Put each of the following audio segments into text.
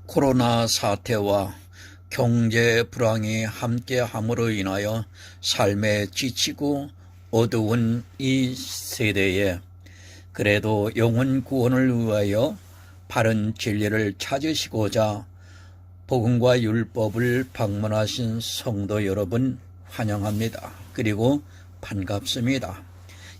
코로나 사태와 경제 불황이 함께함으로 인하여 삶에 지치고 어두운 이 세대에 그래도 영혼 구원을 위하여 바른 진리를 찾으시고자 복음과 율법을 방문하신 성도 여러분 환영합니다. 그리고 반갑습니다.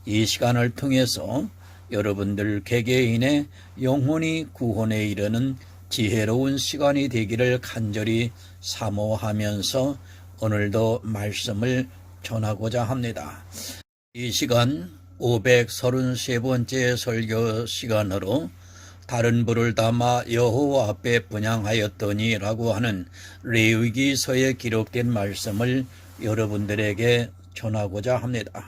이 시간을 통해서 여러분들 개개인의 영혼이 구원에 이르는 지혜로운 시간이 되기를 간절히 사모하면서 오늘도 말씀을 전하고자 합니다. 이 시간 533번째 설교 시간으로 다른 불을 담아 여호와 앞에 분향하였더니 라고 하는 레위기서에 기록된 말씀을 여러분들에게 전하고자 합니다.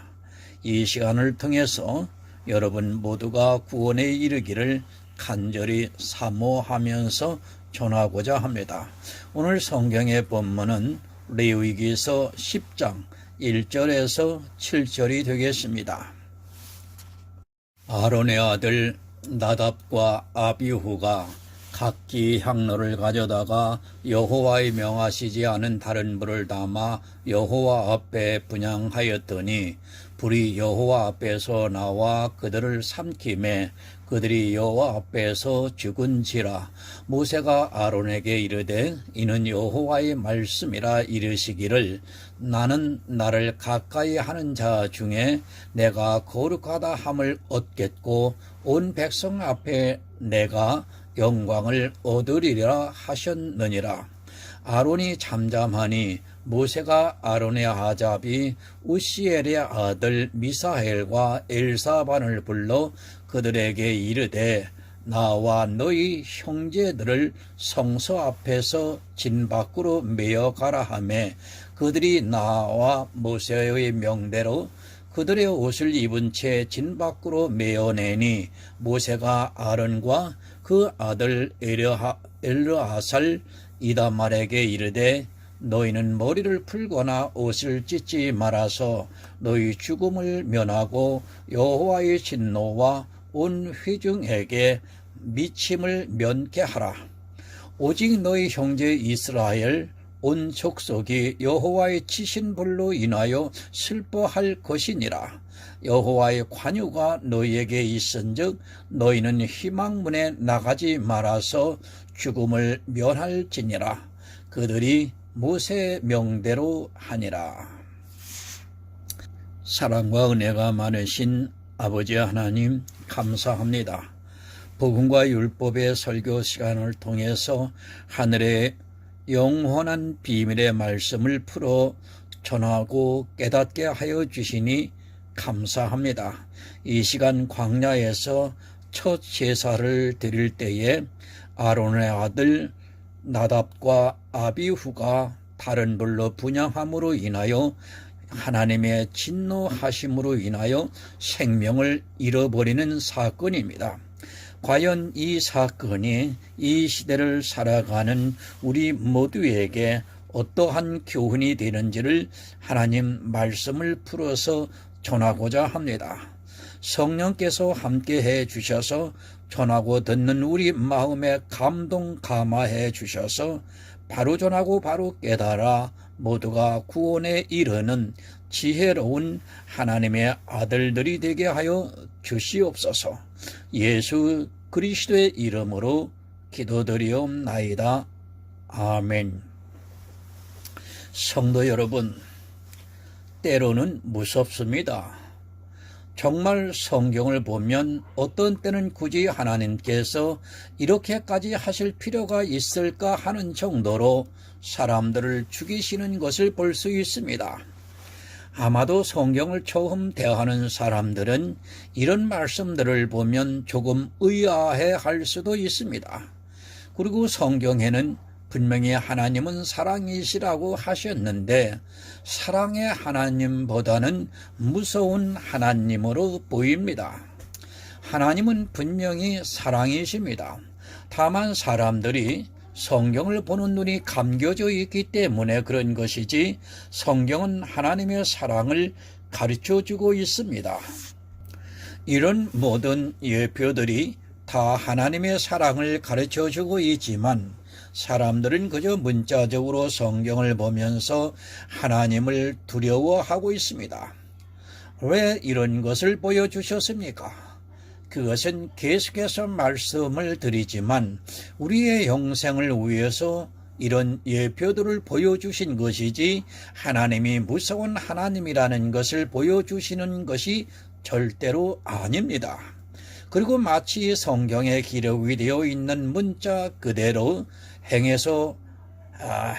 이 시간을 통해서 여러분 모두가 구원에 이르기를 간절히 사모하면서 전하고자 합니다. 오늘 성경의 본문은 레위기서 10장 1절에서 7절이 되겠습니다. 아론의 아들 나답과 아비후가 각기 향로를 가져다가 여호와의 명하시지 않은 다른 불을 담아 여호와 앞에 분향하였더니 불이 여호와 앞에서 나와 그들을 삼키매 그들이 여호와 앞에서 죽은지라. 모세가 아론에게 이르되 이는 여호와의 말씀이라 이르시기를 나는 나를 가까이 하는 자 중에 내가 거룩하다 함을 얻겠고 온 백성 앞에 내가 영광을 얻으리라 하셨느니라. 아론이 잠잠하니 모세가 아론의 아잡이 우시엘의 아들 미사엘과 엘사반을 불러 그들에게 이르되 나와 너희 형제들을 성서 앞에서 진 밖으로 메어 가라 하매 그들이 나와 모세의 명대로 그들의 옷을 입은 채 진 밖으로 메어내니 모세가 아론과 그 아들 엘르아살 이다말에게 이르되 너희는 머리를 풀거나 옷을 찢지 말아서 너희 죽음을 면하고 여호와의 진노와 온 회중에게 미침을 면케 하라. 오직 너희 형제 이스라엘 온 족속이 여호와의 치신 불로 인하여 슬퍼할 것이니라. 여호와의 관유가 너희에게 있은즉 너희는 희망문에 나가지 말아서 죽음을 면할지니라. 그들이 모세의 명대로 하니라. 사랑과 은혜가 많으신 아버지 하나님 감사합니다. 복음과 율법의 설교 시간을 통해서 하늘의 영원한 비밀의 말씀을 풀어 전하고 깨닫게 하여 주시니 감사합니다. 이 시간 광야에서 첫 제사를 드릴 때에 아론의 아들 나답과 아비후가 다른 불로 분향함으로 인하여 하나님의 진노하심으로 인하여 생명을 잃어버리는 사건입니다. 과연 이 사건이 이 시대를 살아가는 우리 모두에게 어떠한 교훈이 되는지를 하나님 말씀을 풀어서 전하고자 합니다. 성령께서 함께해 주셔서 전하고 듣는 우리 마음에 감동 감화해 주셔서 바로 전하고 바로 깨달아 모두가 구원에 이르는 지혜로운 하나님의 아들들이 되게 하여 주시옵소서. 예수 그리스도의 이름으로 기도드리옵나이다. 아멘. 성도 여러분, 때로는 무섭습니다. 정말 성경을 보면 어떤 때는 굳이 하나님께서 이렇게까지 하실 필요가 있을까 하는 정도로 사람들을 죽이시는 것을 볼 수 있습니다. 아마도 성경을 처음 대하는 사람들은 이런 말씀들을 보면 조금 의아해 할 수도 있습니다. 그리고 성경에는 분명히 하나님은 사랑이시라고 하셨는데 사랑의 하나님보다는 무서운 하나님으로 보입니다. 하나님은 분명히 사랑이십니다. 다만 사람들이 성경을 보는 눈이 감겨져 있기 때문에 그런 것이지 성경은 하나님의 사랑을 가르쳐주고 있습니다. 이런 모든 예표들이 다 하나님의 사랑을 가르쳐주고 있지만 사람들은 그저 문자적으로 성경을 보면서 하나님을 두려워하고 있습니다. 왜 이런 것을 보여주셨습니까? 그것은 계속해서 말씀을 드리지만 우리의 영생을 위해서 이런 예표들을 보여주신 것이지 하나님이 무서운 하나님이라는 것을 보여주시는 것이 절대로 아닙니다. 그리고 마치 성경에 기록이 되어 있는 문자 그대로 행해서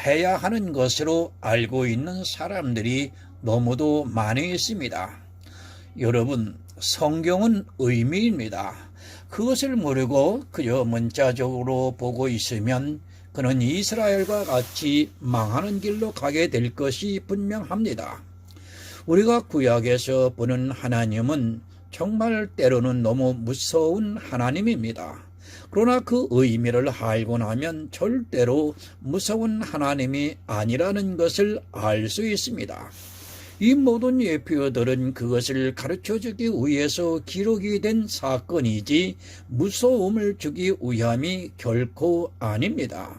해야 하는 것으로 알고 있는 사람들이 너무도 많이 있습니다. 여러분, 성경은 의미입니다. 그것을 모르고 그저 문자적으로 보고 있으면 그는 이스라엘과 같이 망하는 길로 가게 될 것이 분명합니다. 우리가 구약에서 보는 하나님은 정말 때로는 너무 무서운 하나님입니다. 그러나 그 의미를 알고 나면 절대로 무서운 하나님이 아니라는 것을 알 수 있습니다. 이 모든 예표들은 그것을 가르쳐주기 위해서 기록이 된 사건이지 무서움을 주기 위함이 결코 아닙니다.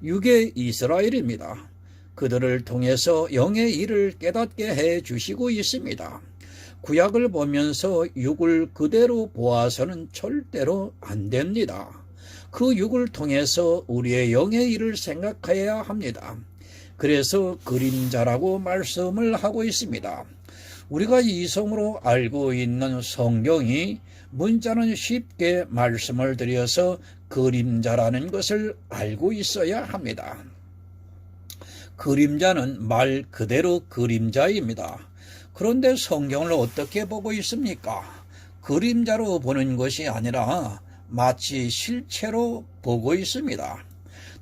육의 이스라엘입니다. 그들을 통해서 영의 일을 깨닫게 해 주시고 있습니다. 구약을 보면서 육을 그대로 보아서는 절대로 안 됩니다. 그 육을 통해서 우리의 영의 일을 생각해야 합니다. 그래서 그림자라고 말씀을 하고 있습니다. 우리가 이성으로 알고 있는 성경이 문자는 쉽게 말씀을 드려서 그림자라는 것을 알고 있어야 합니다. 그림자는 말 그대로 그림자입니다. 그런데 성경을 어떻게 보고 있습니까? 그림자로 보는 것이 아니라 마치 실체로 보고 있습니다.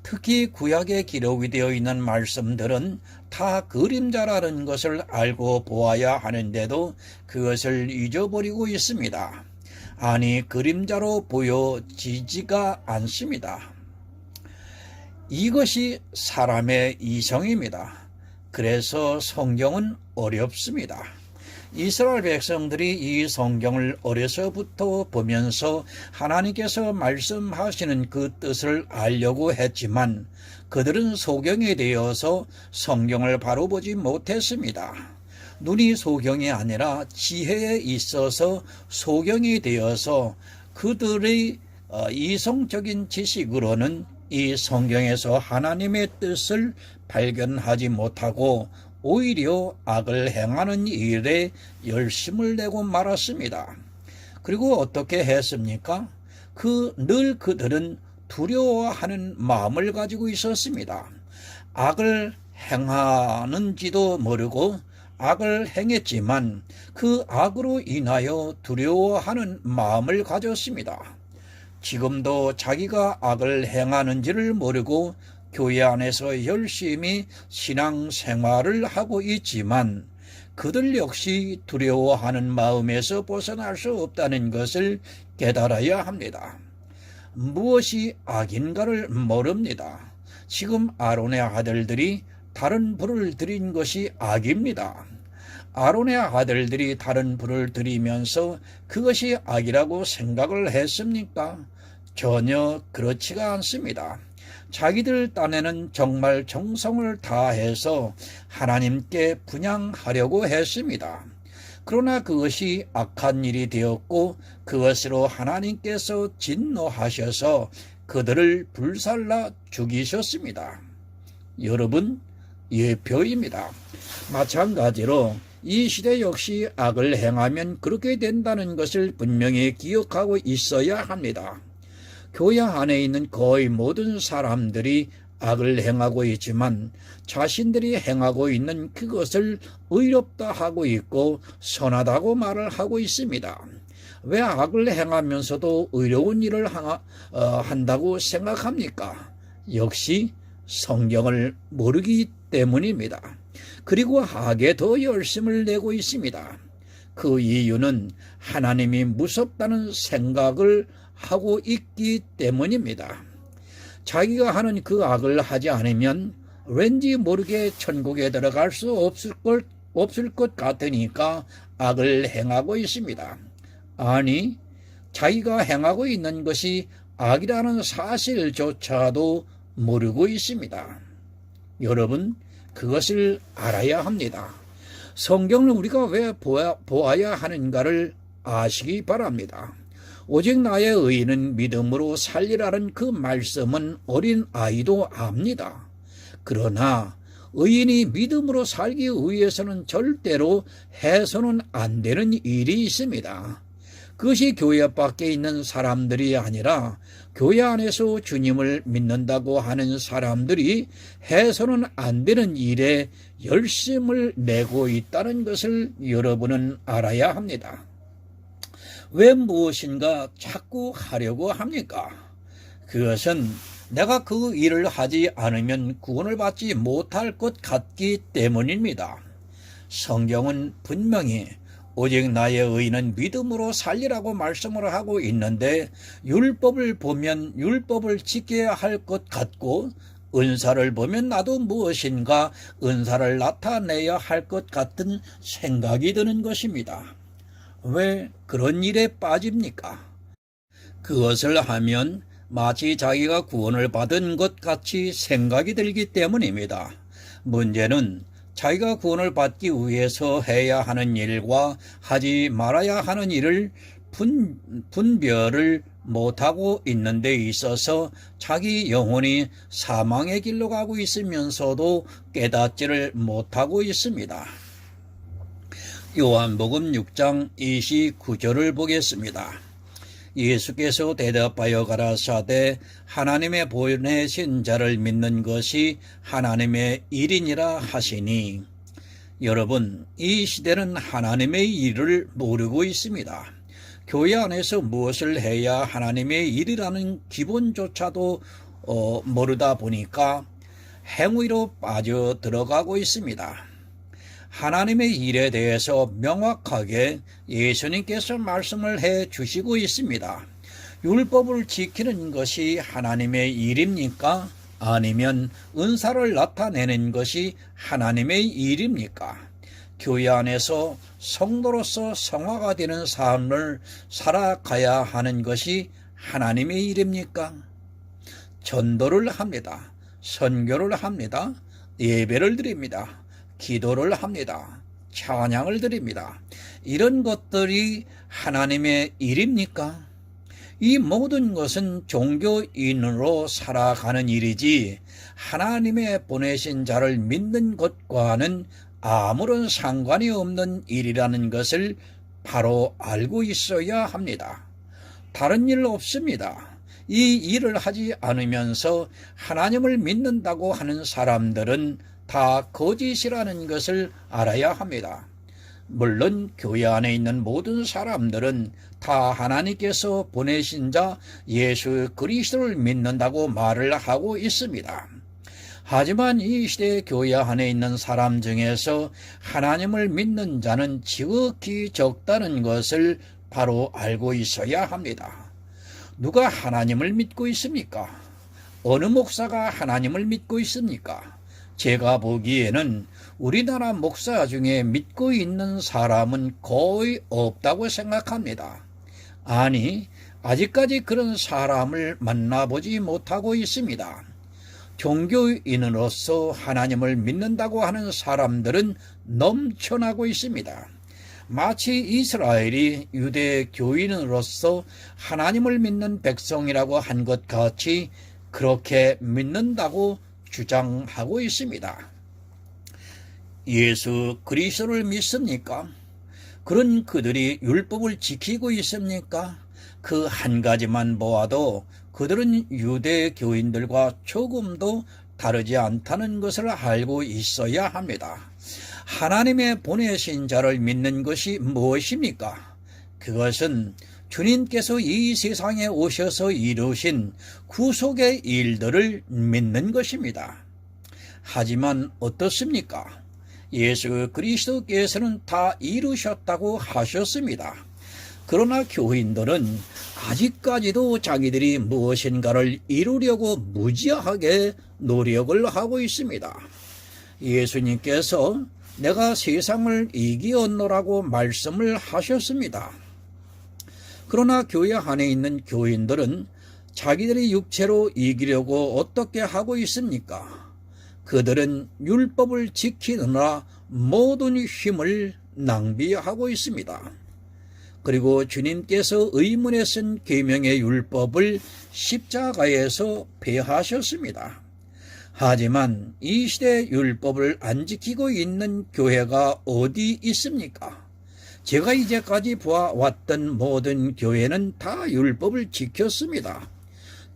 특히 구약에 기록이 되어 있는 말씀들은 다 그림자라는 것을 알고 보아야 하는데도 그것을 잊어버리고 있습니다. 아니, 그림자로 보여지지가 않습니다. 이것이 사람의 이성입니다. 그래서 성경은 어렵습니다. 이스라엘 백성들이 이 성경을 어려서부터 보면서 하나님께서 말씀하시는 그 뜻을 알려고 했지만 그들은 소경이 되어서 성경을 바로 보지 못했습니다. 눈이 소경이 아니라 지혜에 있어서 소경이 되어서 그들의 이성적인 지식으로는 이 성경에서 하나님의 뜻을 발견하지 못하고 오히려 악을 행하는 일에 열심을 내고 말았습니다. 그리고 어떻게 했습니까? 늘 그들은 두려워하는 마음을 가지고 있었습니다. 악을 행하는지도 모르고 악을 행했지만 그 악으로 인하여 두려워하는 마음을 가졌습니다. 지금도 자기가 악을 행하는지를 모르고 교회 안에서 열심히 신앙생활을 하고 있지만 그들 역시 두려워하는 마음에서 벗어날 수 없다는 것을 깨달아야 합니다. 무엇이 악인가를 모릅니다. 지금 아론의 아들들이 다른 불을 들인 것이 악입니다. 아론의 아들들이 다른 불을 들이면서 그것이 악이라고 생각을 했습니까? 전혀 그렇지가 않습니다. 자기들 딴에는 정말 정성을 다해서 하나님께 분향하려고 했습니다. 그러나 그것이 악한 일이 되었고 그것으로 하나님께서 진노하셔서 그들을 불살라 죽이셨습니다. 여러분, 예표입니다. 마찬가지로 이 시대 역시 악을 행하면 그렇게 된다는 것을 분명히 기억하고 있어야 합니다. 교회 안에 있는 거의 모든 사람들이 악을 행하고 있지만 자신들이 행하고 있는 그것을 의롭다 하고 있고 선하다고 말을 하고 있습니다. 왜 악을 행하면서도 의로운 일을 한다고 생각합니까? 역시 성경을 모르기 때문입니다. 그리고 악에 더 열심을 내고 있습니다. 그 이유는 하나님이 무섭다는 생각을 하고 있기 때문입니다. 자기가 하는 그 악을 하지 않으면 왠지 모르게 천국에 들어갈 수 없을 것 같으니까 악을 행하고 있습니다. 아니, 자기가 행하고 있는 것이 악이라는 사실조차도 모르고 있습니다. 여러분, 그것을 알아야 합니다. 성경을 우리가 왜 보아야 하는가를 아시기 바랍니다. 오직 나의 의인은 믿음으로 살리라는 그 말씀은 어린 아이도 압니다. 그러나 의인이 믿음으로 살기 위해서는 절대로 해서는 안 되는 일이 있습니다. 그것이 교회 밖에 있는 사람들이 아니라 교회 안에서 주님을 믿는다고 하는 사람들이 해서는 안 되는 일에 열심을 내고 있다는 것을 여러분은 알아야 합니다. 왜 무엇인가 자꾸 하려고 합니까? 그것은 내가 그 일을 하지 않으면 구원을 받지 못할 것 같기 때문입니다. 성경은 분명히 오직 나의 의인은 믿음으로 살리라고 말씀을 하고 있는데, 율법을 보면 율법을 지켜야 할 것 같고, 은사를 보면 나도 무엇인가 은사를 나타내야 할 것 같은 생각이 드는 것입니다. 왜 그런 일에 빠집니까? 그것을 하면 마치 자기가 구원을 받은 것 같이 생각이 들기 때문입니다. 문제는 자기가 구원을 받기 위해서 해야 하는 일과 하지 말아야 하는 일을 분별을 못하고 있는 데 있어서 자기 영혼이 사망의 길로 가고 있으면서도 깨닫지를 못하고 있습니다. 요한복음 6장 29절을 보겠습니다. 예수께서 대답하여 가라사대 하나님의 보내신 자를 믿는 것이 하나님의 일이니라 하시니, 여러분, 이 시대는 하나님의 일을 모르고 있습니다. 교회 안에서 무엇을 해야 하나님의 일이라는 기본조차도 모르다 보니까 행위로 빠져 들어가고 있습니다. 하나님의 일에 대해서 명확하게 예수님께서 말씀을 해 주시고 있습니다. 율법을 지키는 것이 하나님의 일입니까? 아니면 은사를 나타내는 것이 하나님의 일입니까? 교회 안에서 성도로서 성화가 되는 삶을 살아가야 하는 것이 하나님의 일입니까? 전도를 합니다. 선교를 합니다. 예배를 드립니다. 기도를 합니다. 찬양을 드립니다. 이런 것들이 하나님의 일입니까? 이 모든 것은 종교인으로 살아가는 일이지 하나님의 보내신 자를 믿는 것과는 아무런 상관이 없는 일이라는 것을 바로 알고 있어야 합니다. 다른 일 없습니다. 이 일을 하지 않으면서 하나님을 믿는다고 하는 사람들은 다 거짓이라는 것을 알아야 합니다. 물론 교회 안에 있는 모든 사람들은 다 하나님께서 보내신 자 예수 그리스도를 믿는다고 말을 하고 있습니다. 하지만 이 시대 교회 안에 있는 사람 중에서 하나님을 믿는 자는 지극히 적다는 것을 바로 알고 있어야 합니다. 누가 하나님을 믿고 있습니까? 어느 목사가 하나님을 믿고 있습니까? 제가 보기에는 우리나라 목사 중에 믿고 있는 사람은 거의 없다고 생각합니다. 아니, 아직까지 그런 사람을 만나보지 못하고 있습니다. 종교인으로서 하나님을 믿는다고 하는 사람들은 넘쳐나고 있습니다. 마치 이스라엘이 유대 교인으로서 하나님을 믿는 백성이라고 한 것 같이 그렇게 믿는다고 주장하고 있습니다. 예수 그리스도를 믿습니까? 그런 그들이 율법을 지키고 있습니까? 그 한 가지만 보아도 그들은 유대 교인들과 조금도 다르지 않다는 것을 알고 있어야 합니다. 하나님의 보내신 자를 믿는 것이 무엇입니까? 그것은 주님께서 이 세상에 오셔서 이루신 구속의 일들을 믿는 것입니다. 하지만 어떻습니까? 예수 그리스도께서는 다 이루셨다고 하셨습니다. 그러나 교인들은 아직까지도 자기들이 무엇인가를 이루려고 무지하게 노력을 하고 있습니다. 예수님께서 내가 세상을 이기었노라고 말씀을 하셨습니다. 그러나 교회 안에 있는 교인들은 자기들의 육체로 이기려고 어떻게 하고 있습니까? 그들은 율법을 지키느라 모든 힘을 낭비하고 있습니다. 그리고 주님께서 의문에 쓴 계명의 율법을 십자가에서 폐하셨습니다. 하지만 이 시대 율법을 안 지키고 있는 교회가 어디 있습니까? 제가 이제까지 보아왔던 모든 교회는 다 율법을 지켰습니다.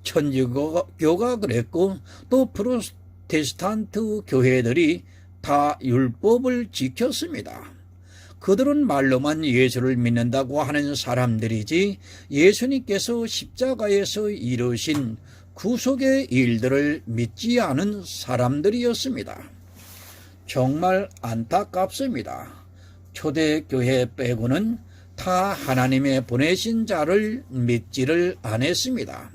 천주교가 그랬고 또 프로테스탄트 교회들이 다 율법을 지켰습니다. 그들은 말로만 예수를 믿는다고 하는 사람들이지 예수님께서 십자가에서 이루신 구속의 일들을 믿지 않은 사람들이었습니다. 정말 안타깝습니다. 초대교회 빼고는 다 하나님의 보내신 자를 믿지를 않았습니다.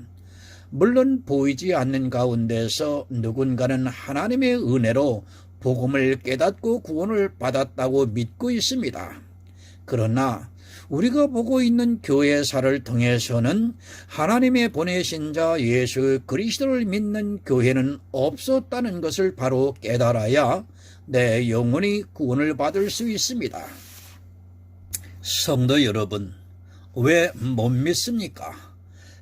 물론 보이지 않는 가운데서 누군가는 하나님의 은혜로 복음을 깨닫고 구원을 받았다고 믿고 있습니다. 그러나 우리가 보고 있는 교회사를 통해서는 하나님의 보내신 자 예수 그리스도를 믿는 교회는 없었다는 것을 바로 깨달아야 내 영혼이 구원을 받을 수 있습니다. 성도 여러분, 왜 못 믿습니까?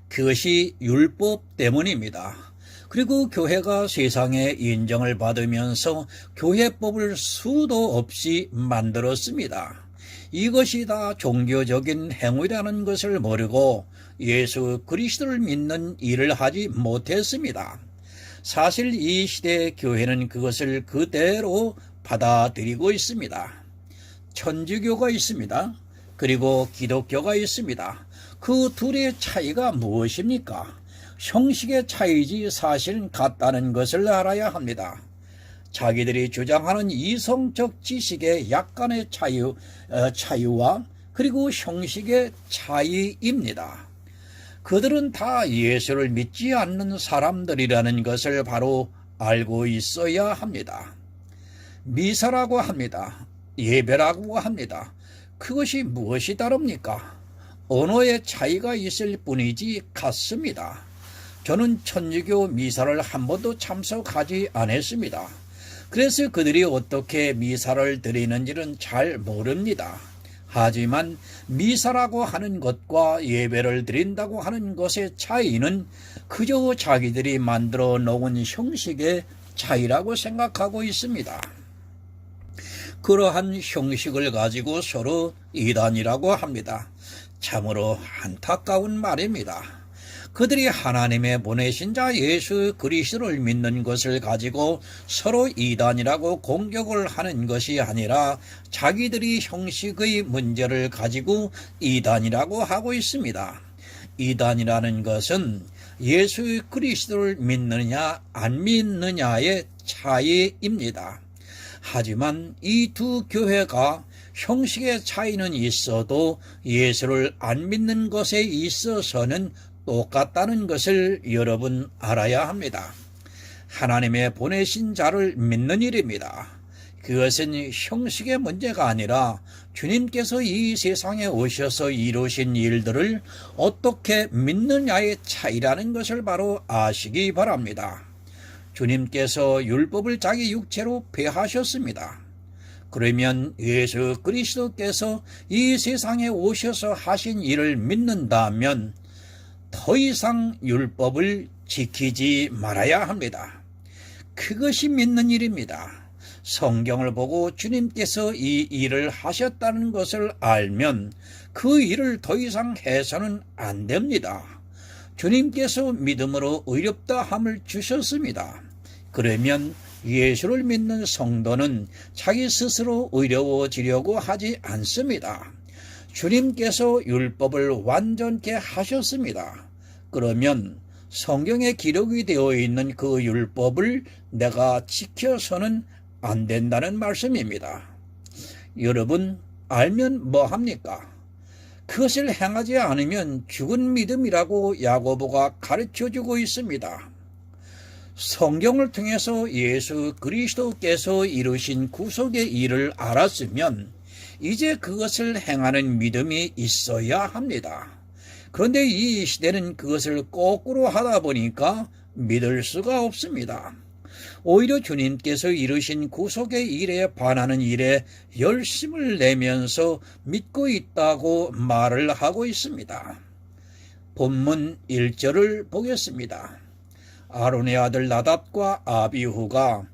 그것이 율법 때문입니다. 그리고 교회가 세상에 인정을 받으면서 교회법을 수도 없이 만들었습니다. 이것이 다 종교적인 행위라는 것을 모르고 예수 그리스도를 믿는 일을 하지 못했습니다. 사실 이 시대의 교회는 그것을 그대로 받아들이고 있습니다. 천주교가 있습니다. 그리고 기독교가 있습니다. 그 둘의 차이가 무엇입니까? 형식의 차이지 사실은 같다는 것을 알아야 합니다. 자기들이 주장하는 이성적 지식의 약간의 차이와 그리고 형식의 차이입니다. 그들은 다 예수를 믿지 않는 사람들이라는 것을 바로 알고 있어야 합니다. 미사라고 합니다. 예배라고 합니다. 그것이 무엇이 다릅니까? 언어의 차이가 있을 뿐이지 같습니다. 저는 천주교 미사를 한 번도 참석하지 않았습니다. 그래서 그들이 어떻게 미사를 드리는지는 잘 모릅니다. 하지만 미사라고 하는 것과 예배를 드린다고 하는 것의 차이는 그저 자기들이 만들어 놓은 형식의 차이라고 생각하고 있습니다. 그러한 형식을 가지고 서로 이단이라고 합니다. 참으로 안타까운 말입니다. 그들이 하나님의 보내신 자 예수 그리스도를 믿는 것을 가지고 서로 이단이라고 공격을 하는 것이 아니라 자기들이 형식의 문제를 가지고 이단이라고 하고 있습니다. 이단이라는 것은 예수 그리스도를 믿느냐 안 믿느냐의 차이입니다. 하지만 이 두 교회가 형식의 차이는 있어도 예수를 안 믿는 것에 있어서는 똑같다는 것을 여러분 알아야 합니다. 하나님의 보내신 자를 믿는 일입니다. 그것은 형식의 문제가 아니라 주님께서 이 세상에 오셔서 이루신 일들을 어떻게 믿느냐의 차이라는 것을 바로 아시기 바랍니다. 주님께서 율법을 자기 육체로 폐하셨습니다. 그러면 예수 그리스도께서 이 세상에 오셔서 하신 일을 믿는다면 더 이상 율법을 지키지 말아야 합니다. 그것이 믿는 일입니다. 성경을 보고 주님께서 이 일을 하셨다는 것을 알면 그 일을 더 이상 해서는 안 됩니다. 주님께서 믿음으로 의롭다 함을 주셨습니다. 그러면 예수를 믿는 성도는 자기 스스로 의로워지려고 하지 않습니다. 주님께서 율법을 완전케 하셨습니다. 그러면 성경에 기록이 되어 있는 그 율법을 내가 지켜서는 안 된다는 말씀입니다. 여러분, 알면 뭐합니까? 그것을 행하지 않으면 죽은 믿음이라고 야고보가 가르쳐주고 있습니다. 성경을 통해서 예수 그리스도께서 이루신 구속의 일을 알았으면 이제 그것을 행하는 믿음이 있어야 합니다. 그런데 이 시대는 그것을 거꾸로 하다 보니까 믿을 수가 없습니다. 오히려 주님께서 이루신 구속의 일에 반하는 일에 열심을 내면서 믿고 있다고 말을 하고 있습니다. 본문 1절을 보겠습니다. 아론의 아들 나답과 아비후가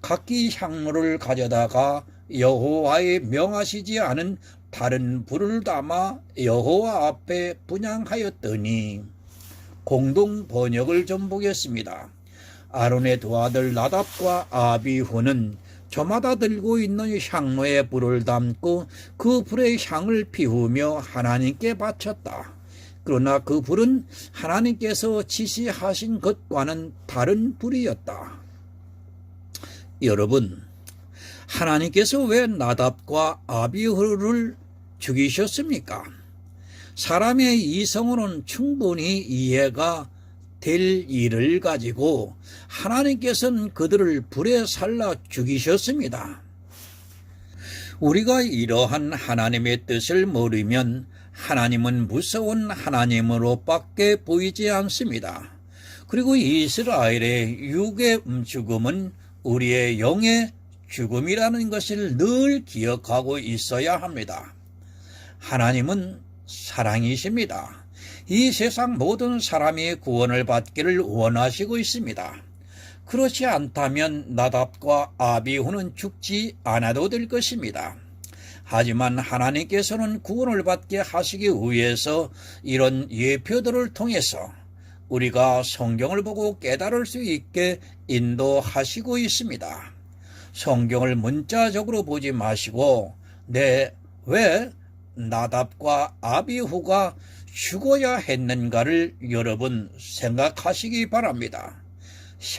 각기 향로를 가져다가 여호와의 명하시지 않은 다른 불을 담아 여호와 앞에 분향하였더니, 공동 번역을 좀 보겠습니다. 아론의 두 아들 나답과 아비후는 저마다 들고 있는 향로에 불을 담고 그 불에 향을 피우며 하나님께 바쳤다. 그러나 그 불은 하나님께서 지시하신 것과는 다른 불이었다. 여러분, 하나님께서 왜 나답과 아비후를 죽이셨습니까? 사람의 이성으로는 충분히 이해가 될 일을 가지고 하나님께서는 그들을 불에 살라 죽이셨습니다. 우리가 이러한 하나님의 뜻을 모르면 하나님은 무서운 하나님으로밖에 보이지 않습니다. 그리고 이스라엘의 육의 죽음은 우리의 영의 죽음이라는 것을 늘 기억하고 있어야 합니다. 하나님은 사랑이십니다. 이 세상 모든 사람이 구원을 받기를 원하시고 있습니다. 그렇지 않다면 나답과 아비후는 죽지 않아도 될 것입니다. 하지만 하나님께서는 구원을 받게 하시기 위해서 이런 예표들을 통해서 우리가 성경을 보고 깨달을 수 있게 인도하시고 있습니다. 성경을 문자적으로 보지 마시고 왜 나답과 아비후가 죽어야 했는가를 여러분 생각하시기 바랍니다.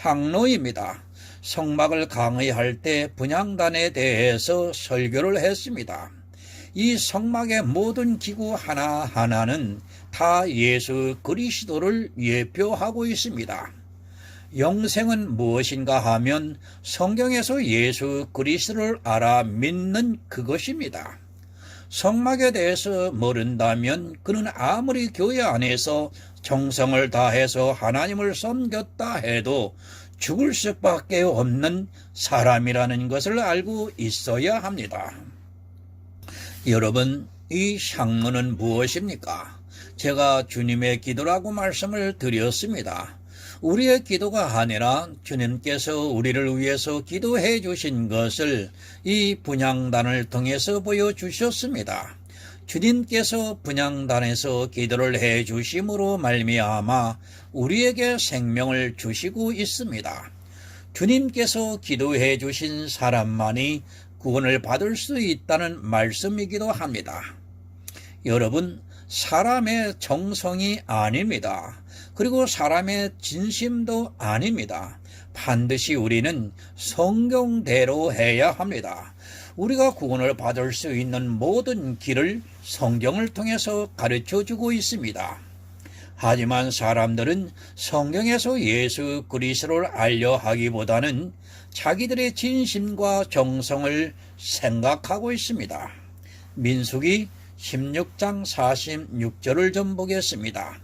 향로입니다. 성막을 강의할 때 분향단에 대해서 설교를 했습니다. 이 성막의 모든 기구 하나하나는 다 예수 그리스도를 예표하고 있습니다. 영생은 무엇인가 하면 성경에서 예수 그리스도를 알아 믿는 그것입니다. 성막에 대해서 모른다면 그는 아무리 교회 안에서 정성을 다해서 하나님을 섬겼다 해도 죽을 수밖에 없는 사람이라는 것을 알고 있어야 합니다. 여러분, 이 향로는 무엇입니까? 제가 주님의 기도라고 말씀을 드렸습니다. 우리의 기도가 아니라 주님께서 우리를 위해서 기도해 주신 것을 이 분향단을 통해서 보여주셨습니다. 주님께서 분향단에서 기도를 해 주심으로 말미암아 우리에게 생명을 주시고 있습니다. 주님께서 기도해 주신 사람만이 구원을 받을 수 있다는 말씀이기도 합니다. 여러분, 사람의 정성이 아닙니다. 그리고 사람의 진심도 아닙니다. 반드시 우리는 성경대로 해야 합니다. 우리가 구원을 받을 수 있는 모든 길을 성경을 통해서 가르쳐주고 있습니다. 하지만 사람들은 성경에서 예수 그리스도를 알려 하기보다는 자기들의 진심과 정성을 생각하고 있습니다. 민수기 16장 46절을 좀 보겠습니다.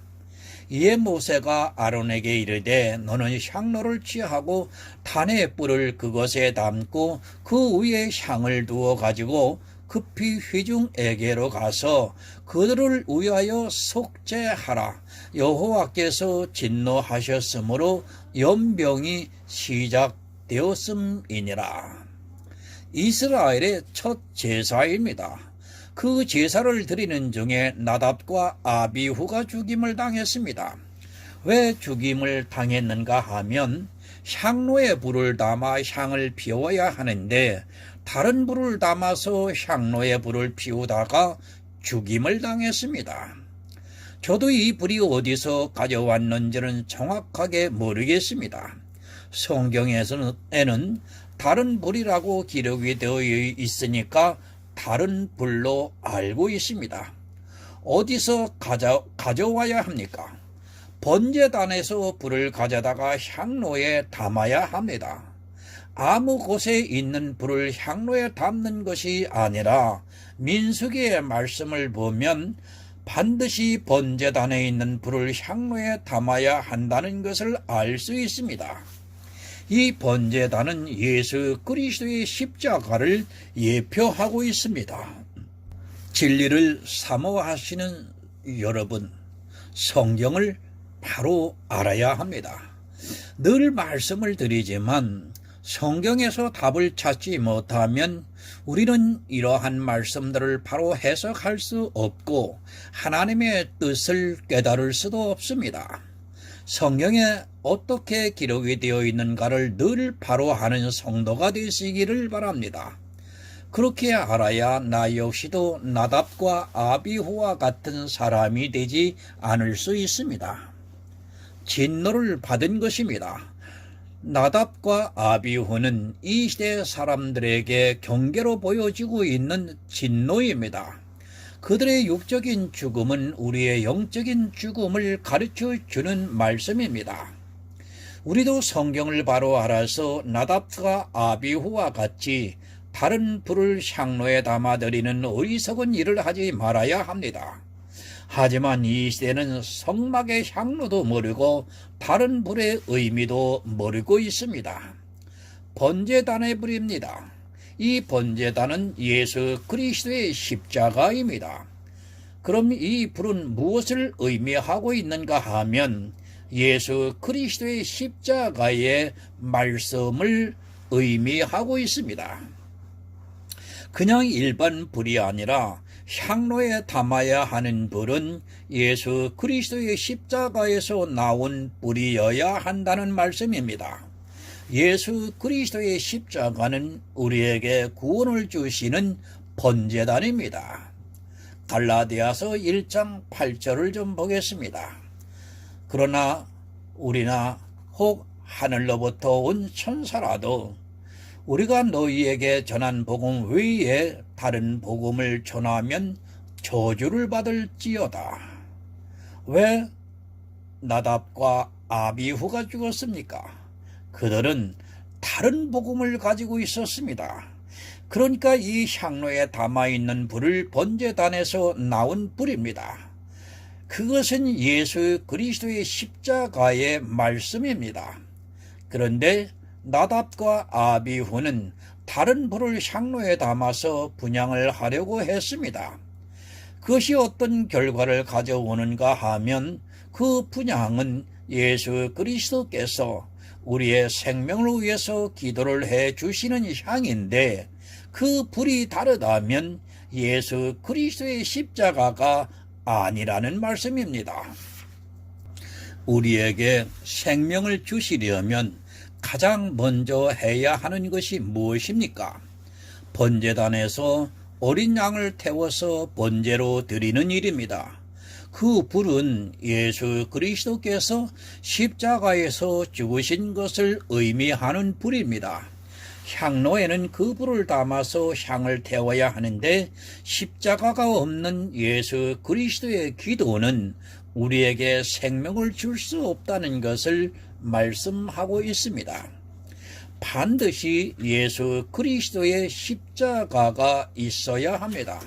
이에 모세가 아론에게 이르되 너는 향로를 취하고 단의 뿔을 그것에 담고 그 위에 향을 두어 가지고 급히 회중에게로 가서 그들을 위하여 속죄하라. 여호와께서 진노하셨으므로 연병이 시작되었음이니라. 이스라엘의 첫 제사입니다. 그 제사를 드리는 중에 나답과 아비후가 죽임을 당했습니다. 왜 죽임을 당했는가 하면 향로에 불을 담아 향을 피워야 하는데 다른 불을 담아서 향로에 불을 피우다가 죽임을 당했습니다. 저도 이 불이 어디서 가져왔는지는 정확하게 모르겠습니다. 성경에는 다른 불이라고 기록이 되어 있으니까 다른 불로 알고 있습니다. 어디서 가져와야 합니까? 번제단에서 불을 가져다가 향로에 담아야 합니다. 아무 곳에 있는 불을 향로에 담는 것이 아니라 민수기의 말씀을 보면 반드시 번제단에 있는 불을 향로에 담아야 한다는 것을 알 수 있습니다. 이 번제단은 예수 그리스도의 십자가를 예표하고 있습니다. 진리를 사모하시는 여러분, 성경을 바로 알아야 합니다. 늘 말씀을 드리지만 성경에서 답을 찾지 못하면 우리는 이러한 말씀들을 바로 해석할 수 없고 하나님의 뜻을 깨달을 수도 없습니다. 성경에 어떻게 기록이 되어 있는가를 늘 바로 아는 성도가 되시기를 바랍니다. 그렇게 알아야 나 역시도 나답과 아비후와 같은 사람이 되지 않을 수 있습니다. 진노를 받은 것입니다. 나답과 아비후는 이 시대 사람들에게 경계로 보여지고 있는 진노입니다. 그들의 육적인 죽음은 우리의 영적인 죽음을 가르쳐 주는 말씀입니다. 우리도 성경을 바로 알아서 나답과 아비후와 같이 다른 불을 향로에 담아드리는 어리석은 일을 하지 말아야 합니다. 하지만 이 시대는 성막의 향로도 모르고 다른 불의 의미도 모르고 있습니다. 번제단의 불입니다. 이 번제단은 예수 그리스도의 십자가입니다. 그럼 이 불은 무엇을 의미하고 있는가 하면 예수 그리스도의 십자가의 말씀을 의미하고 있습니다. 그냥 일반 불이 아니라 향로에 담아야 하는 불은 예수 그리스도의 십자가에서 나온 불이어야 한다는 말씀입니다. 예수 그리스도의 십자가는 우리에게 구원을 주시는 번제단입니다. 갈라디아서 1장 8절을 좀 보겠습니다. 그러나 우리나 혹 하늘로부터 온 천사라도 우리가 너희에게 전한 복음 외에 다른 복음을 전하면 저주를 받을지어다. 왜 나답과 아비후가 죽었습니까? 그들은 다른 복음을 가지고 있었습니다. 그러니까 이 향로에 담아있는 불을 번제단에서 나온 불입니다. 그것은 예수 그리스도의 십자가의 말씀입니다. 그런데 나답과 아비후는 다른 불을 향로에 담아서 분향을 하려고 했습니다. 그것이 어떤 결과를 가져오는가 하면 그 분향은 예수 그리스도께서 우리의 생명을 위해서 기도를 해 주시는 향인데 그 불이 다르다면 예수 그리스도의 십자가가 아니라는 말씀입니다. 우리에게 생명을 주시려면 가장 먼저 해야 하는 것이 무엇입니까? 번제단에서 어린 양을 태워서 번제로 드리는 일입니다. 그 불은 예수 그리스도께서 십자가에서 죽으신 것을 의미하는 불입니다. 향로에는 그 불을 담아서 향을 태워야 하는데 십자가가 없는 예수 그리스도의 기도는 우리에게 생명을 줄 수 없다는 것을 말씀하고 있습니다. 반드시 예수 그리스도의 십자가가 있어야 합니다.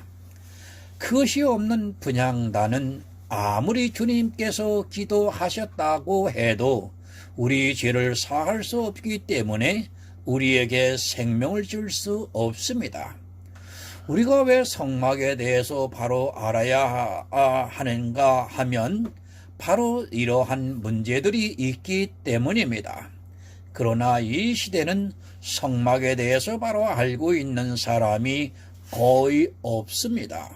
그것이 없는 분향단은 아무리 주님께서 기도하셨다고 해도 우리 죄를 사할 수 없기 때문에 우리에게 생명을 줄 수 없습니다. 우리가 왜 성막에 대해서 바로 알아야 하는가 하면 바로 이러한 문제들이 있기 때문입니다. 그러나 이 시대는 성막에 대해서 바로 알고 있는 사람이 거의 없습니다.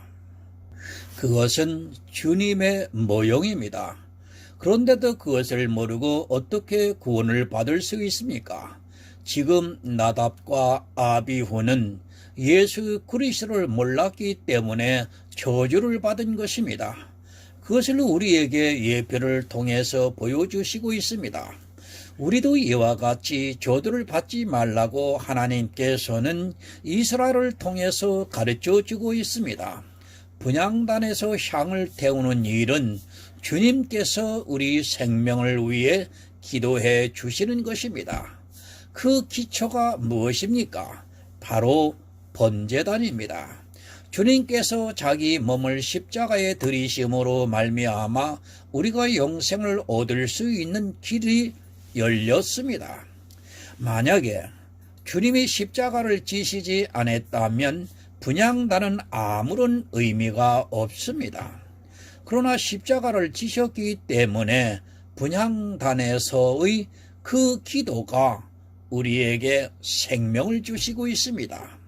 그것은 주님의 모형입니다. 그런데도 그것을 모르고 어떻게 구원을 받을 수 있습니까? 지금 나답과 아비후는 예수 그리스도를 몰랐기 때문에 저주를 받은 것입니다. 그것을 우리에게 예표를 통해서 보여주시고 있습니다. 우리도 이와 같이 저주를 받지 말라고 하나님께서는 이스라엘을 통해서 가르쳐주고 있습니다. 분향단에서 향을 태우는 일은 주님께서 우리 생명을 위해 기도해 주시는 것입니다. 그 기초가 무엇입니까? 바로 번제단입니다. 주님께서 자기 몸을 십자가에 들이심으로 말미암아 우리가 영생을 얻을 수 있는 길이 열렸습니다. 만약에 주님이 십자가를 지시지 않았다면 분향단은 아무런 의미가 없습니다. 그러나 십자가를 지셨기 때문에 분향단에서의 그 기도가 우리에게 생명을 주시고 있습니다.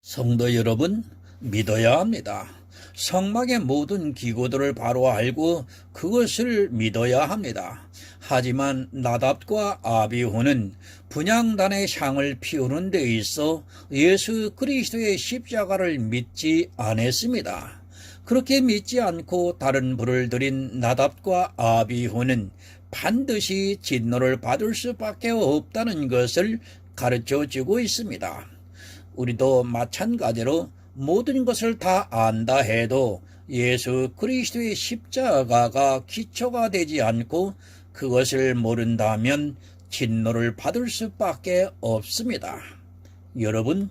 성도 여러분, 믿어야 합니다. 성막의 모든 기구들을 바로 알고 그것을 믿어야 합니다. 하지만 나답과 아비후는 분향단의 향을 피우는 데 있어 예수 그리스도의 십자가를 믿지 않았습니다. 그렇게 믿지 않고 다른 불을 들인 나답과 아비후는 반드시 진노를 받을 수밖에 없다는 것을 가르쳐주고 있습니다. 우리도 마찬가지로 모든 것을 다 안다 해도 예수 그리스도의 십자가가 기초가 되지 않고 그것을 모른다면 진노를 받을 수밖에 없습니다. 여러분,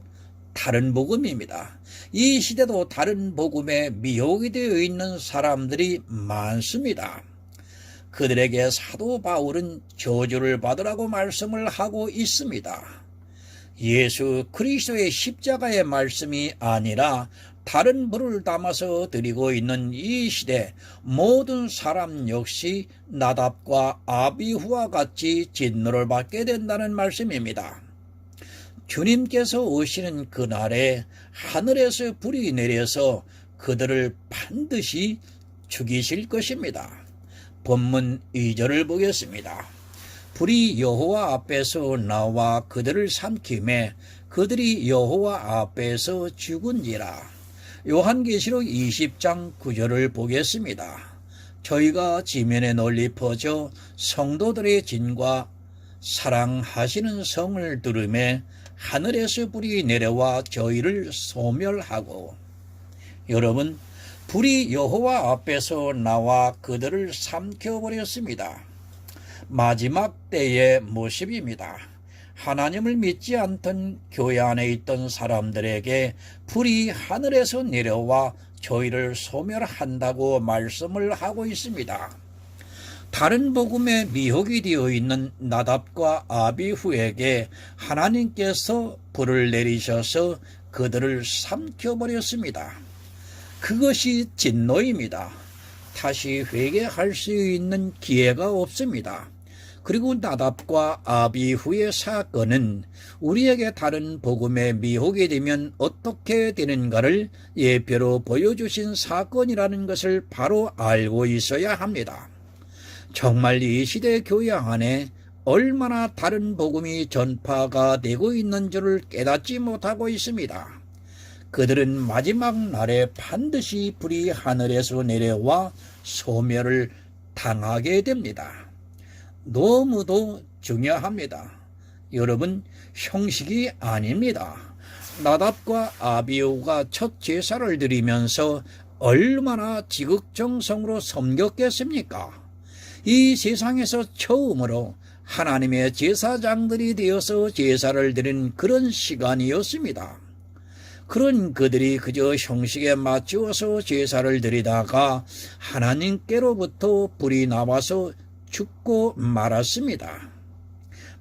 다른 복음입니다. 이 시대도 다른 복음에 미혹이 되어 있는 사람들이 많습니다. 그들에게 사도 바울은 저주를 받으라고 말씀을 하고 있습니다. 예수 그리스도의 십자가의 말씀이 아니라 다른 불을 담아서 드리고 있는 이 시대 모든 사람 역시 나답과 아비후와 같이 진노를 받게 된다는 말씀입니다. 주님께서 오시는 그날에 하늘에서 불이 내려서 그들을 반드시 죽이실 것입니다. 본문 2절을 보겠습니다. 불이 여호와 앞에서 나와 그들을 삼키매 그들이 여호와 앞에서 죽은지라. 요한계시록 20장 9절을 보겠습니다. 저희가 지면에 널리 퍼져 성도들의 진과 사랑하시는 성을 들으매 하늘에서 불이 내려와 저희를 소멸하고. 여러분, 불이 여호와 앞에서 나와 그들을 삼켜버렸습니다. 마지막 때의 모습입니다. 하나님을 믿지 않던 교회 안에 있던 사람들에게 불이 하늘에서 내려와 저희를 소멸한다고 말씀을 하고 있습니다. 다른 복음에 미혹이 되어 있는 나답과 아비후에게 하나님께서 불을 내리셔서 그들을 삼켜버렸습니다. 그것이 진노입니다. 다시 회개할 수 있는 기회가 없습니다. 그리고 나답과 아비후의 사건은 우리에게 다른 복음에 미혹이 되면 어떻게 되는가를 예표로 보여주신 사건이라는 것을 바로 알고 있어야 합니다. 정말 이 시대 교회 안에 얼마나 다른 복음이 전파가 되고 있는 줄을 깨닫지 못하고 있습니다. 그들은 마지막 날에 반드시 불이 하늘에서 내려와 소멸을 당하게 됩니다. 너무도 중요합니다. 여러분, 형식이 아닙니다. 나답과 아비후가 첫 제사를 드리면서 얼마나 지극정성으로 섬겼겠습니까? 이 세상에서 처음으로 하나님의 제사장들이 되어서 제사를 드린 그런 시간이었습니다. 그런 그들이 그저 형식에 맞추어서 제사를 드리다가 하나님께로부터 불이 나와서 죽고 말았습니다.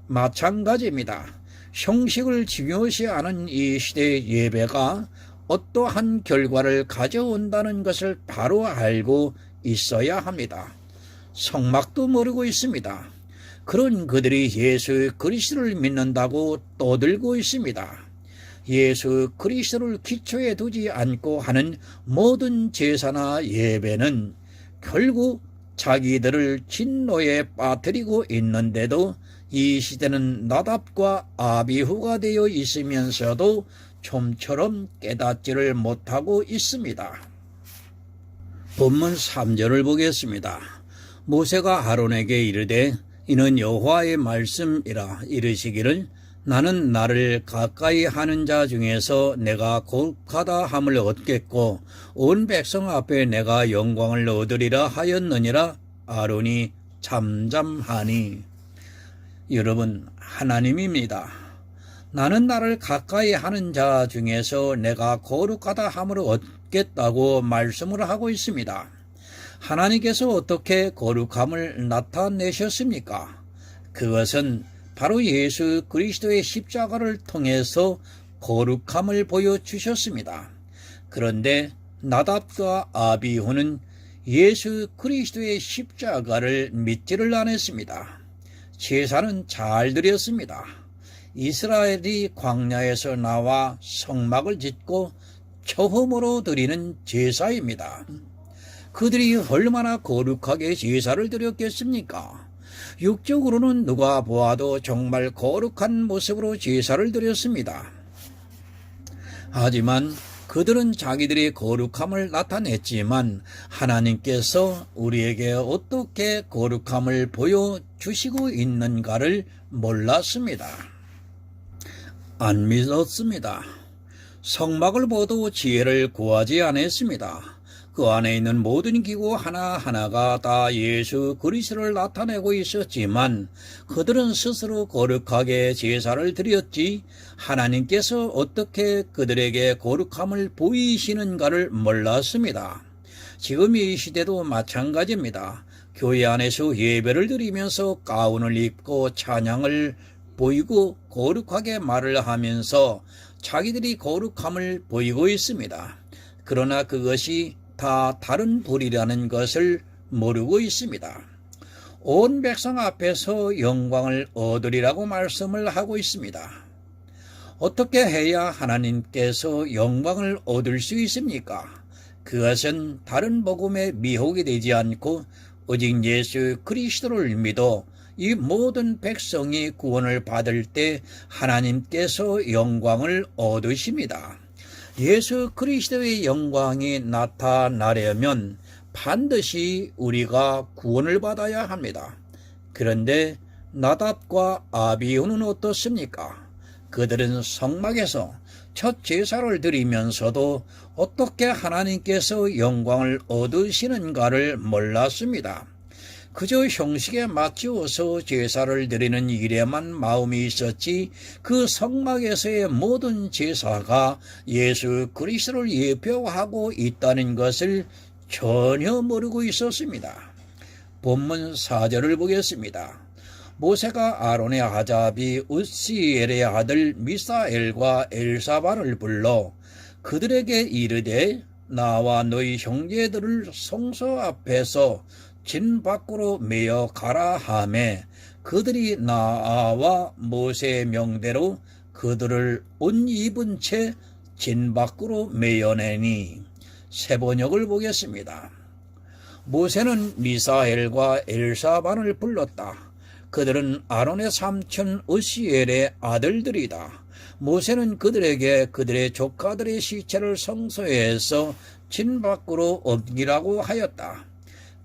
마찬가지입니다. 형식을 중요시하는 이 시대의 예배가 어떠한 결과를 가져온다는 것을 바로 알고 있어야 합니다. 성막도 모르고 있습니다. 그런 그들이 예수 그리스도를 믿는다고 떠들고 있습니다. 예수 그리스도를 기초에 두지 않고 하는 모든 제사나 예배는 결국 자기들을 진노에 빠뜨리고 있는데도 이 시대는 나답과 아비후가 되어 있으면서도 좀처럼 깨닫지를 못하고 있습니다. 본문 3절을 보겠습니다. 모세가 아론에게 이르되 이는 여호와의 말씀이라 이르시기를 나는 나를 가까이 하는 자 중에서 내가 거룩하다 함을 얻겠고 온 백성 앞에 내가 영광을 얻으리라 하였느니라. 아론이 잠잠하니. 여러분, 하나님입니다. 나는 나를 가까이 하는 자 중에서 내가 거룩하다 함을 얻겠다고 말씀을 하고 있습니다. 하나님께서 어떻게 거룩함을 나타내셨습니까? 그것은 바로 예수 그리스도의 십자가를 통해서 거룩함을 보여주셨습니다. 그런데 나답과 아비후는 예수 그리스도의 십자가를 믿지를 않았습니다. 제사는 잘 드렸습니다. 이스라엘이 광야에서 나와 성막을 짓고 처음으로 드리는 제사입니다. 그들이 얼마나 거룩하게 제사를 드렸겠습니까? 육적으로는 누가 보아도 정말 거룩한 모습으로 제사를 드렸습니다. 하지만 그들은 자기들의 거룩함을 나타냈지만 하나님께서 우리에게 어떻게 거룩함을 보여주시고 있는가를 몰랐습니다. 안 믿었습니다. 성막을 보도 지혜를 구하지 않았습니다. 그 안에 있는 모든 기구 하나하나가 다 예수 그리스도를 나타내고 있었지만 그들은 스스로 거룩하게 제사를 드렸지 하나님께서 어떻게 그들에게 거룩함을 보이시는가를 몰랐습니다. 지금 이 시대도 마찬가지입니다. 교회 안에서 예배를 드리면서 가운을 입고 찬양을 보이고 거룩하게 말을 하면서 자기들이 거룩함을 보이고 있습니다. 그러나 그것이 다 다른 불이라는 것을 모르고 있습니다. 온 백성 앞에서 영광을 얻으리라고 말씀을 하고 있습니다. 어떻게 해야 하나님께서 영광을 얻을 수 있습니까? 그것은 다른 복음에 미혹이 되지 않고 오직 예수 그리스도를 믿어 이 모든 백성이 구원을 받을 때 하나님께서 영광을 얻으십니다. 예수 그리스도의 영광이 나타나려면 반드시 우리가 구원을 받아야 합니다. 그런데 나답과 아비후는 어떻습니까? 그들은 성막에서 첫 제사를 드리면서도 어떻게 하나님께서 영광을 얻으시는가를 몰랐습니다. 그저 형식에 맞추어서 제사를 드리는 일에만 마음이 있었지 그 성막에서의 모든 제사가 예수 그리스도를 예표하고 있다는 것을 전혀 모르고 있었습니다. 본문 4절을 보겠습니다. 모세가 아론의 아잡이 우시엘의 아들 미사엘과 엘사반을 불러 그들에게 이르되 나와 너희 형제들을 성소 앞에서 진 밖으로 메어 가라 하매 그들이 나와 모세의 명대로 그들을 옷 입은 채 진 밖으로 메어내니. 세 번역을 보겠습니다. 모세는 미사엘과 엘사반을 불렀다. 그들은 아론의 삼촌 우시엘의 아들들이다. 모세는 그들에게 그들의 조카들의 시체를 성소에서 진 밖으로 옮기라고 하였다.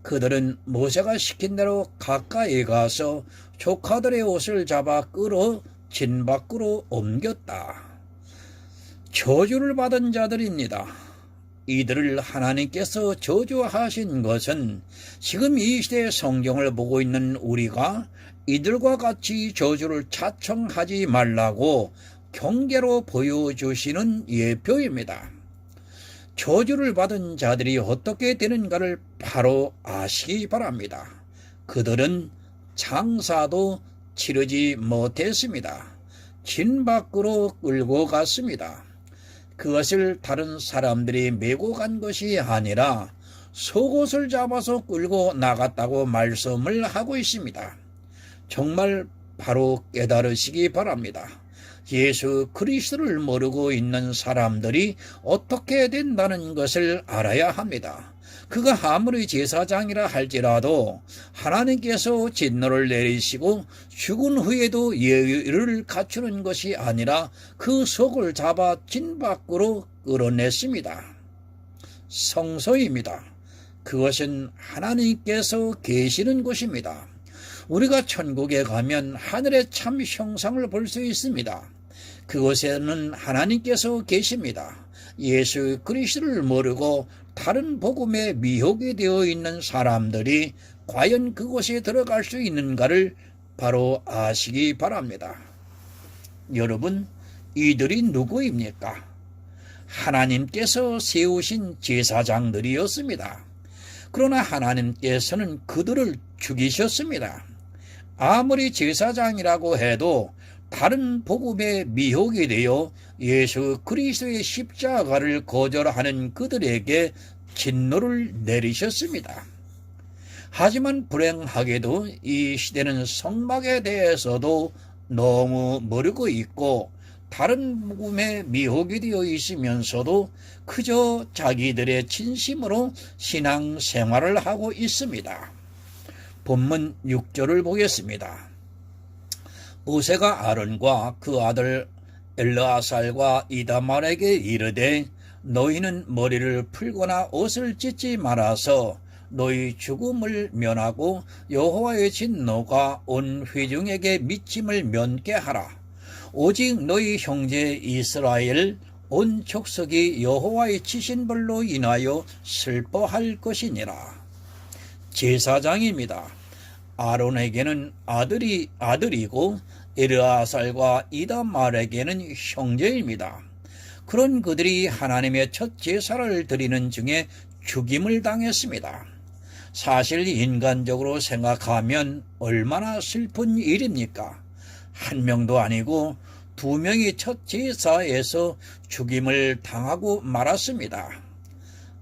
그들은 모세가 시킨 대로 가까이 가서 조카들의 옷을 잡아 끌어 진 밖으로 옮겼다. 저주를 받은 자들입니다. 이들을 하나님께서 저주하신 것은 지금 이 시대의 성경을 보고 있는 우리가 이들과 같이 저주를 자청하지 말라고 경계로 보여주시는 예표입니다. 저주를 받은 자들이 어떻게 되는가를 바로 아시기 바랍니다. 그들은 장사도 치르지 못했습니다. 진 밖으로 끌고 갔습니다. 그것을 다른 사람들이 메고 간 것이 아니라 속옷을 잡아서 끌고 나갔다고 말씀을 하고 있습니다. 정말 바로 깨달으시기 바랍니다. 예수 그리스도를 모르고 있는 사람들이 어떻게 된다는 것을 알아야 합니다. 그가 아무리 제사장이라 할지라도 하나님께서 진노를 내리시고 죽은 후에도 예의를 갖추는 것이 아니라 그 속을 잡아 진 밖으로 끌어냈습니다. 성소입니다. 그것은 하나님께서 계시는 곳입니다. 우리가 천국에 가면 하늘의 참 형상을 볼 수 있습니다. 그곳에는 하나님께서 계십니다. 예수 그리스도를 모르고 다른 복음에 미혹이 되어 있는 사람들이 과연 그곳에 들어갈 수 있는가를 바로 아시기 바랍니다. 여러분, 이들이 누구입니까? 하나님께서 세우신 제사장들이었습니다. 그러나 하나님께서는 그들을 죽이셨습니다. 아무리 제사장이라고 해도 다른 복음에 미혹이 되어 예수 그리스도의 십자가를 거절하는 그들에게 진노를 내리셨습니다. 하지만 불행하게도 이 시대는 성막에 대해서도 너무 모르고 있고 다른 복음에 미혹이 되어 있으면서도 그저 자기들의 진심으로 신앙생활을 하고 있습니다. 본문 6절을 보겠습니다. 모세가 아론과 그 아들 엘르아살과 이다말에게 이르되 너희는 머리를 풀거나 옷을 찢지 말아서 너희 죽음을 면하고 여호와의 진노가 온 회중에게 미침을 면케 하라. 오직 너희 형제 이스라엘 온 족속이 여호와의 치신 벌로 인하여 슬퍼할 것이니라. 제사장입니다. 아론에게는 아들이고 엘르아살과 이다말에게는 형제입니다. 그런 그들이 하나님의 첫 제사를 드리는 중에 죽임을 당했습니다. 사실 인간적으로 생각하면 얼마나 슬픈 일입니까? 한 명도 아니고 두 명이 첫 제사에서 죽임을 당하고 말았습니다.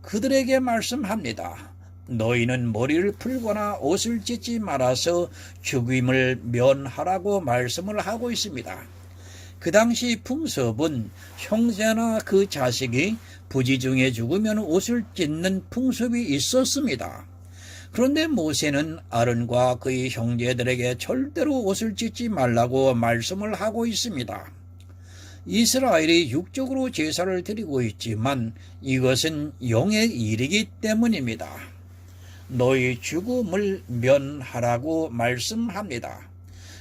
그들에게 말씀합니다. 너희는 머리를 풀거나 옷을 찢지 말아서 죽임을 면하라고 말씀을 하고 있습니다. 그 당시 풍습은 형제나 그 자식이 부지 중에 죽으면 옷을 찢는 풍습이 있었습니다. 그런데 모세는 아론과 그의 형제들에게 절대로 옷을 찢지 말라고 말씀을 하고 있습니다. 이스라엘이 육적으로 제사를 드리고 있지만 이것은 영의 일이기 때문입니다. 너희 죽음을 면하라고 말씀합니다.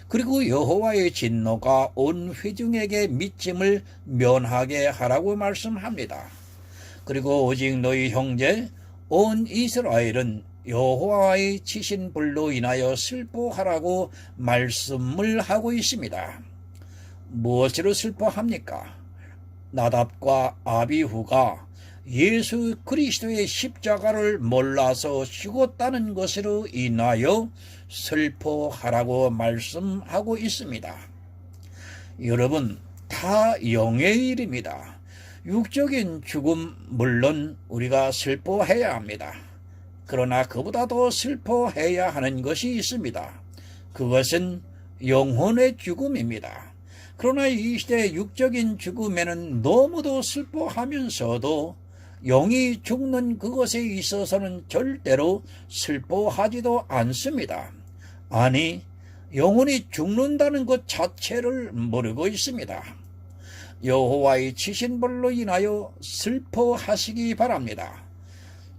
그리고 여호와의 진노가 온 회중에게 미침을 면하게 하라고 말씀합니다. 그리고 오직 너희 형제 온 이스라엘은 여호와의 치신 불로 인하여 슬퍼하라고 말씀을 하고 있습니다. 무엇으로 슬퍼합니까? 나답과 아비후가 예수 그리스도의 십자가를 몰라서 죽었다는 것으로 인하여 슬퍼하라고 말씀하고 있습니다. 여러분, 다 영의 일입니다. 육적인 죽음 물론 우리가 슬퍼해야 합니다. 그러나 그보다 더 슬퍼해야 하는 것이 있습니다. 그것은 영혼의 죽음입니다. 그러나 이 시대 육적인 죽음에는 너무도 슬퍼하면서도 영이 죽는 그것에 있어서는 절대로 슬퍼하지도 않습니다. 아니, 영혼이 죽는다는 것 자체를 모르고 있습니다. 여호와의 치신 벌로 인하여 슬퍼하시기 바랍니다.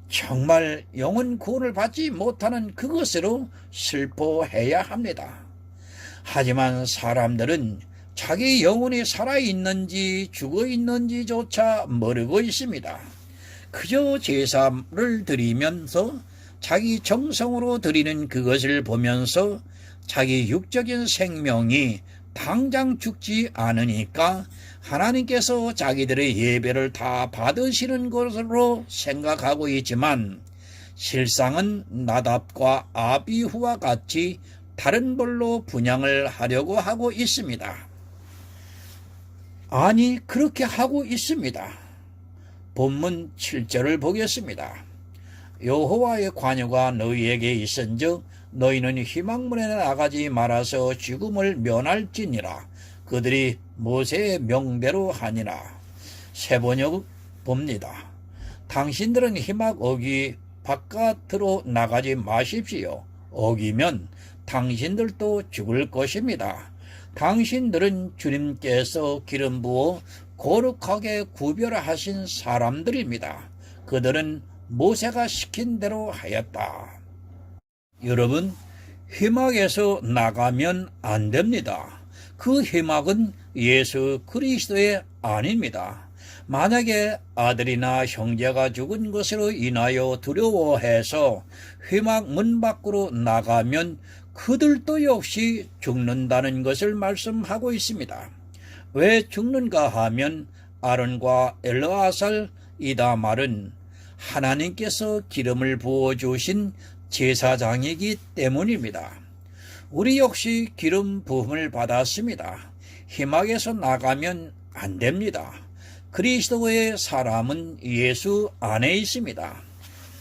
정말 영혼 구원을 받지 못하는 그것으로 슬퍼해야 합니다. 하지만 사람들은 자기 영혼이 살아있는지 죽어있는지조차 모르고 있습니다. 그저 제사를 드리면서 자기 정성으로 드리는 그것을 보면서 자기 육적인 생명이 당장 죽지 않으니까 하나님께서 자기들의 예배를 다 받으시는 것으로 생각하고 있지만 실상은 나답과 아비후와 같이 다른 벌로 분향을 하려고 하고 있습니다. 아니, 그렇게 하고 있습니다. 본문 7절을 보겠습니다. 여호와의 관유가 너희에게 있은즉 너희는 희망문에 나가지 말아서 죽음을 면할지니라. 그들이 모세의 명대로 하니라. 세번역 봅니다. 당신들은 희망 어기 바깥으로 나가지 마십시오. 어기면 당신들도 죽을 것입니다. 당신들은 주님께서 기름 부어 거룩하게 구별하신 사람들입니다. 그들은 모세가 시킨 대로 하였다. 여러분, 희망에서 나가면 안 됩니다. 그 희망은 예수 그리스도의 아닙니다. 만약에 아들이나 형제가 죽은 것으로 인하여 두려워해서 희망 문 밖으로 나가면 그들도 역시 죽는다는 것을 말씀하고 있습니다. 왜 죽는가 하면 아론과 엘르아살 이다말은 하나님께서 기름을 부어주신 제사장이기 때문입니다. 우리 역시 기름 부음을 받았습니다. 희망에서 나가면 안 됩니다. 그리스도의 사람은 예수 안에 있습니다.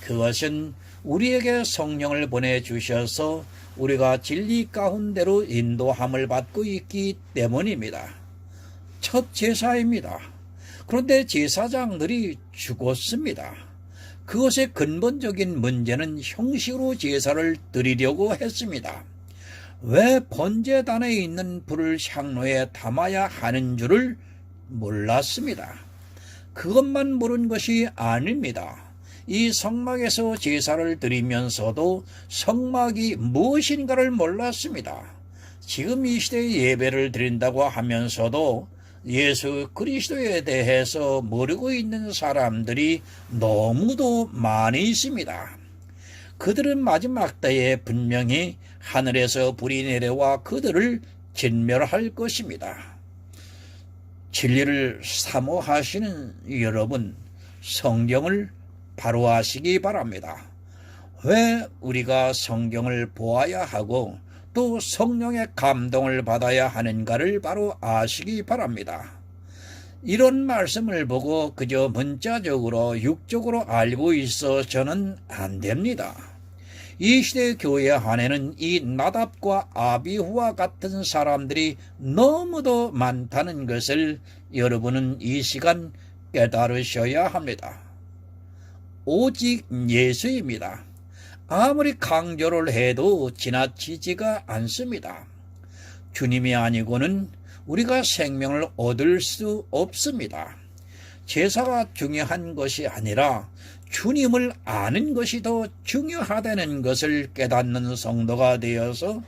그것은 우리에게 성령을 보내주셔서 우리가 진리 가운데로 인도함을 받고 있기 때문입니다. 첫 제사입니다. 그런데 제사장들이 죽었습니다. 그것의 근본적인 문제는 형식으로 제사를 드리려고 했습니다. 왜 번제단에 있는 불을 향로에 담아야 하는 줄을 몰랐습니다. 그것만 모른 것이 아닙니다. 이 성막에서 제사를 드리면서도 성막이 무엇인가를 몰랐습니다. 지금 이 시대에 예배를 드린다고 하면서도 예수 그리스도에 대해서 모르고 있는 사람들이 너무도 많이 있습니다. 그들은 마지막 때에 분명히 하늘에서 불이 내려와 그들을 진멸할 것입니다. 진리를 사모하시는 여러분, 성경을 바로 하시기 바랍니다. 왜 우리가 성경을 보아야 하고 또 성령의 감동을 받아야 하는가를 바로 아시기 바랍니다. 이런 말씀을 보고 그저 문자적으로 육적으로 알고 있어서는 안 됩니다. 이 시대 교회 안에는 이 나답과 아비후와 같은 사람들이 너무도 많다는 것을 여러분은 이 시간 깨달으셔야 합니다. 오직 예수입니다. 아무리 강조를 해도 지나치지가 않습니다. 주님이 아니고는 우리가 생명을 얻을 수 없습니다. 제사가 중요한 것이 아니라 주님을 아는 것이 더 중요하다는 것을 깨닫는 성도가 되어서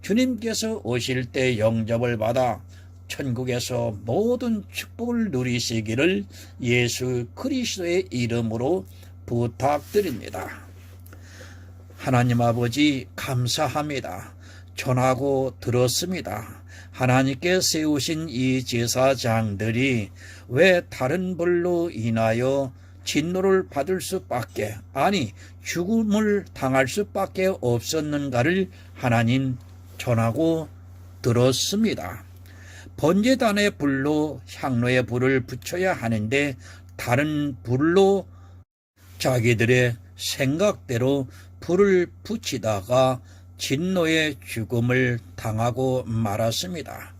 주님께서 오실 때 영접을 받아 천국에서 모든 축복을 누리시기를 예수 그리스도의 이름으로 부탁드립니다. 하나님 아버지 감사합니다. 전하고 들었습니다. 하나님께 세우신 이 제사장들이 왜 다른 벌로 인하여 진노를 받을 수밖에, 아니 죽음을 당할 수밖에 없었는가를 하나님 전하고 들었습니다. 번제단의 불로 향로에 불을 붙여야 하는데 다른 불로 자기들의 생각대로 불을 붙이다가 진노의 죽음을 당하고 말았습니다.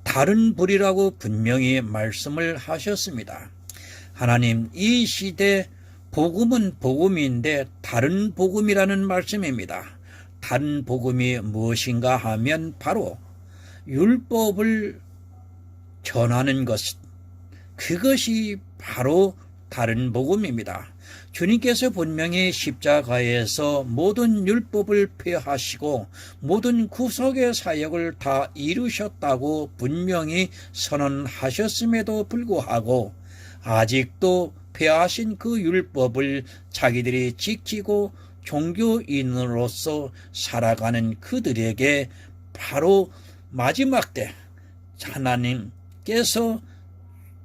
다른 불이라고 분명히 말씀을 하셨습니다. 하나님, 이 시대 복음은 복음인데 다른 복음이라는 말씀입니다. 다른 복음이 무엇인가 하면 바로 율법을 전하는 것, 그것이 바로 다른 복음입니다. 주님께서 분명히 십자가에서 모든 율법을 폐하시고 모든 구속의 사역을 다 이루셨다고 분명히 선언하셨음에도 불구하고 아직도 폐하신 그 율법을 자기들이 지키고 종교인으로서 살아가는 그들에게 바로 마지막 때 하나님께서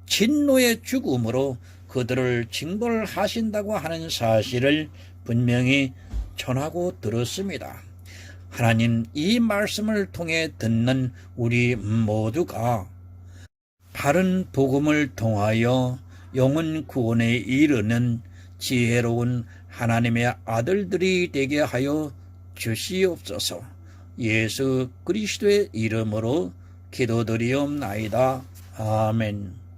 진노의 죽음으로 그들을 징벌하신다고 하는 사실을 분명히 전하고 들었습니다. 하나님, 이 말씀을 통해 듣는 우리 모두가 바른 복음을 통하여 영혼 구원에 이르는 지혜로운 하나님의 아들들이 되게 하여 주시옵소서. 예수 그리스도의 이름으로 기도드리옵나이다. 아멘.